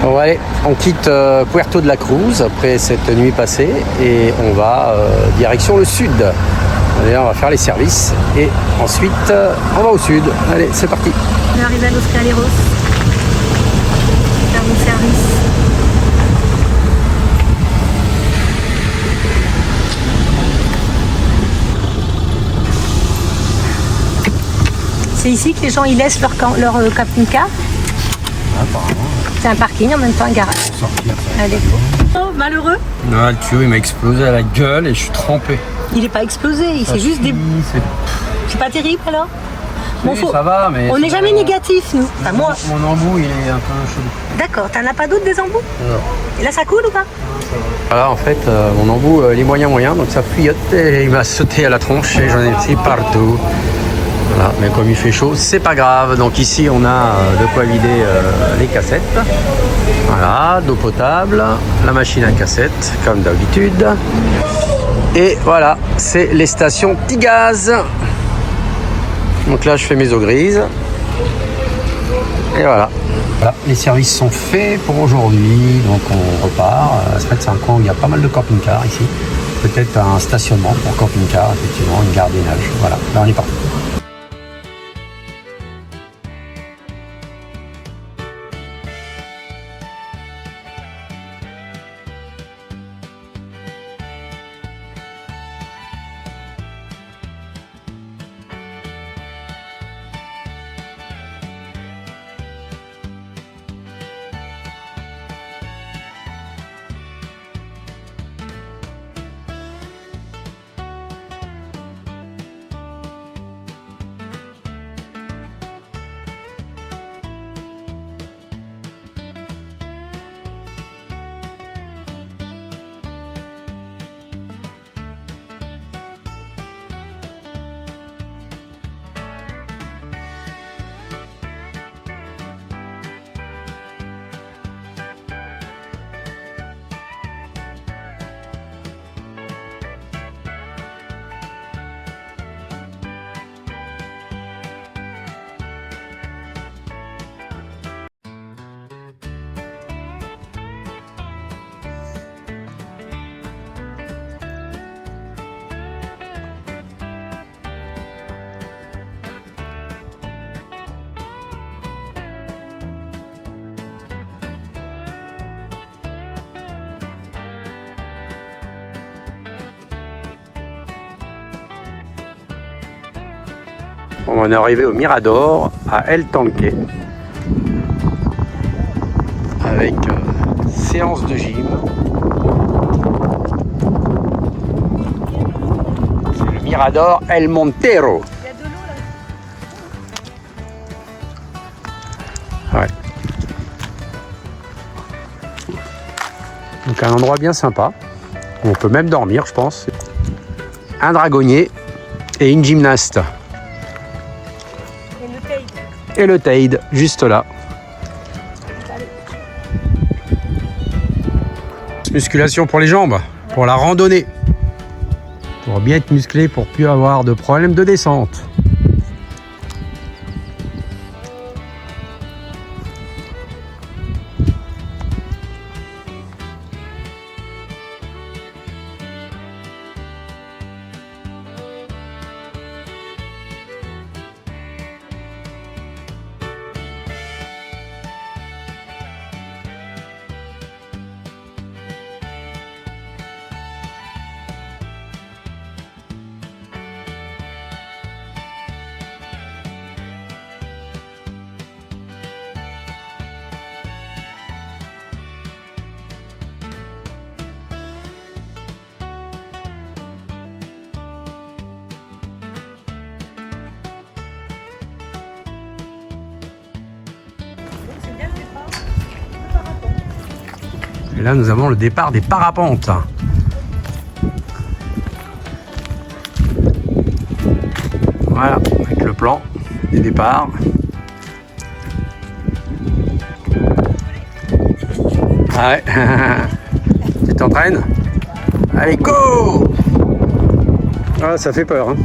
Bon allez, on quitte Puerto de la Cruz après cette nuit passée et on va direction le sud. Allez, on va faire les services et ensuite on va au sud. Allez, c'est parti. On arrive à Los Caleros. Faire mon service. C'est ici que les gens ils laissent leur camping-car. Apparemment. C'est un parking en même temps un garage. Allez. Oh, malheureux. Non, le tuyau il m'a explosé à la gueule et je suis trempé. Il n'est pas explosé, il s'est juste des... C'est pas terrible alors. Bon, ça va, mais... On n'est jamais négatif, nous. Enfin, moi... Mon embout, il est un peu chelou. D'accord, t'en as pas d'autres des embouts? Non. Et là, ça coule ou pas? Voilà, en fait, mon embout, il est moyen, donc ça fuyote et il m'a sauté à la tronche et j'en ai pris partout. Voilà, mais comme il fait chaud, c'est pas grave. Donc ici, on a de quoi vider les cassettes. Voilà, d'eau potable, la machine à cassette, comme d'habitude. Et voilà, c'est les stations Tigaz. Donc là, je fais mes eaux grises. Et voilà. Voilà, les services sont faits pour aujourd'hui. Donc on repart. C'est vrai que c'est un coin où il y a pas mal de camping-cars ici. Peut-être un stationnement pour camping-car, effectivement, une gardiennage. Voilà, là on est parti. On est arrivé au Mirador à El Tanque avec séance de gym. C'est le Mirador El Montero. Il y a de l'eau là. Ouais. Donc un endroit bien sympa. On peut même dormir, je pense. Un dragonnier et une gymnaste. Et le Teide, juste là. Musculation pour les jambes, pour la randonnée. Pour bien être musclé, pour plus avoir de problèmes de descente. Et là, nous avons le départ des parapentes. Voilà, avec le plan des départs. Ah ouais. Tu t'entraînes? Allez, go! Ah, ça fait peur, hein.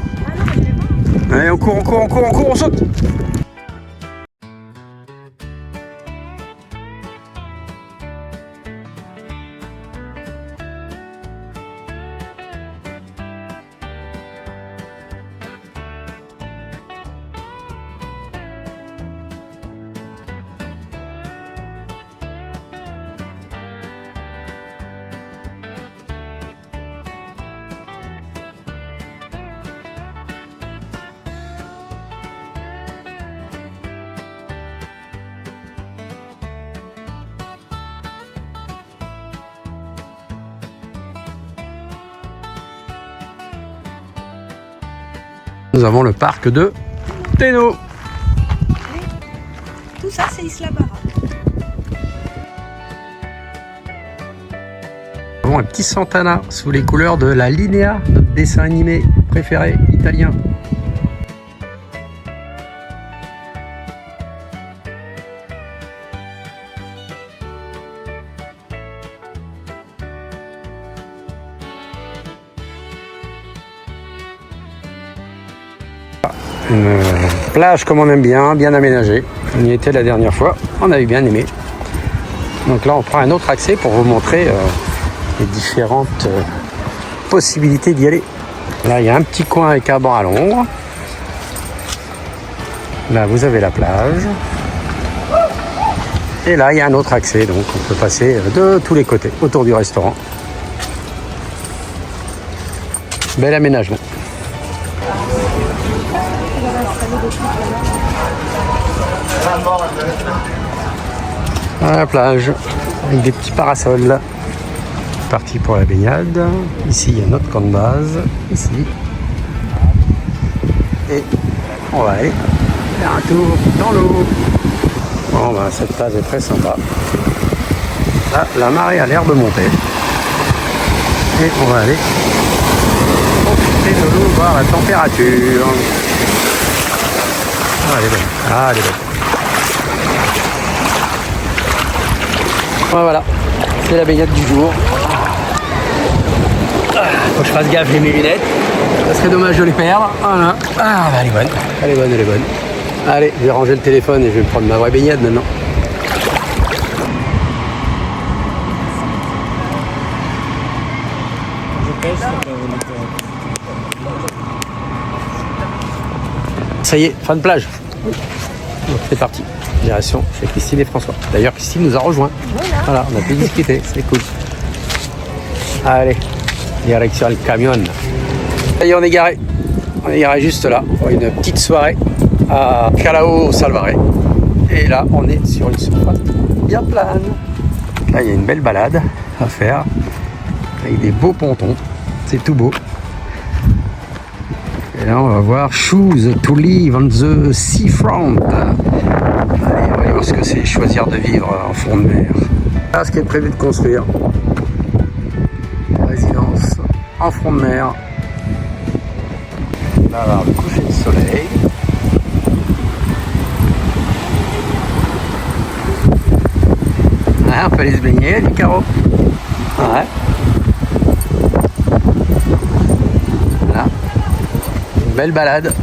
Allez, on court, on saute! Nous avons le parc de Téno. Tout ça, c'est Isla Barra. Nous avons un petit Santana sous les couleurs de la Linea, notre dessin animé préféré italien. Une plage comme on aime bien aménagée. On y était la dernière fois, on avait bien aimé. Donc là on prend un autre accès pour vous montrer les différentes possibilités d'y aller. Là il y a un petit coin avec un banc à l'ombre. Là vous avez la plage. Et là il y a un autre accès, donc on peut passer de tous les côtés autour du restaurant. Bel aménagement. À la plage, avec des petits parasols. Parti pour la baignade. Ici, il y a notre camp de base. Ici. Et on va aller faire un tour dans l'eau. Bon, bah, cette plage est très sympa. Là, la marée a l'air de monter. Et on va aller profiter de l'eau, voir la température. Ah, elle est bonne. Ah, elle est bonne. Voilà, c'est la baignade du jour. Faut que je fasse gaffe, j'ai mes lunettes. Ça serait dommage de les perdre. Voilà. Ah, bah, elle est bonne. Elle est bonne, elle est bonne. Allez, je vais ranger le téléphone et je vais prendre ma vraie baignade maintenant. Ça y est, fin de plage. Donc c'est parti. Direction chez Christine et François. D'ailleurs, Christine nous a rejoints. Voilà, on a pu discuter, c'est cool. Allez, direction le camion. Ça y est, on est garé. On est garé juste là pour une petite soirée à Callao Salvaré. Et là, on est sur une surface bien plane. Là, il y a une belle balade à faire avec des beaux pontons. C'est tout beau. Et là, on va voir Choose to live on the seafront. Allez, on va aller voir ce que c'est choisir de vivre en front de mer. Là, ce qui est prévu de construire. Résidence en front de mer. On va avoir le coucher de soleil. Ouais, on peut aller se baigner, du carreau. Ouais. Voilà. Une belle balade.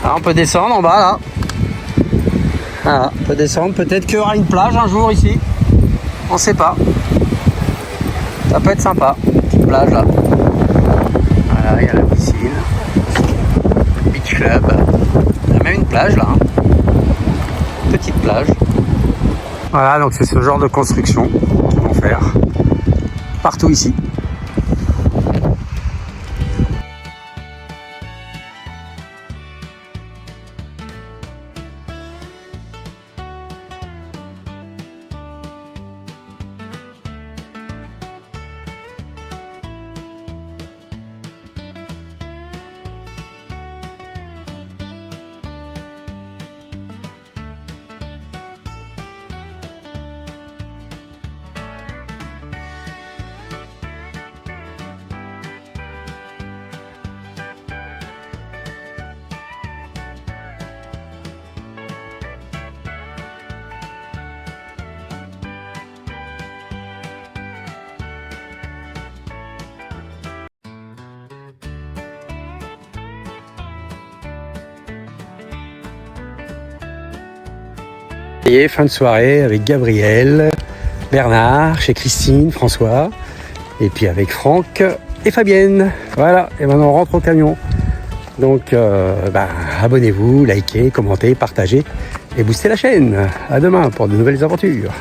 Alors, on peut descendre en bas là. Voilà, on peut descendre. Peut-être qu'il y aura une plage un jour ici. On sait pas. Ça peut être sympa. Petite plage là. Voilà, il y a la piscine. Le beach club. Il y a même une plage là. Petite plage. Voilà, donc c'est ce genre de construction qu'ils vont faire partout ici. Et fin de soirée avec Gabriel, Bernard, chez Christine, François, et puis avec Franck et Fabienne. Voilà, et maintenant on rentre au camion. Donc abonnez-vous, likez, commentez, partagez et boostez la chaîne. À demain pour de nouvelles aventures.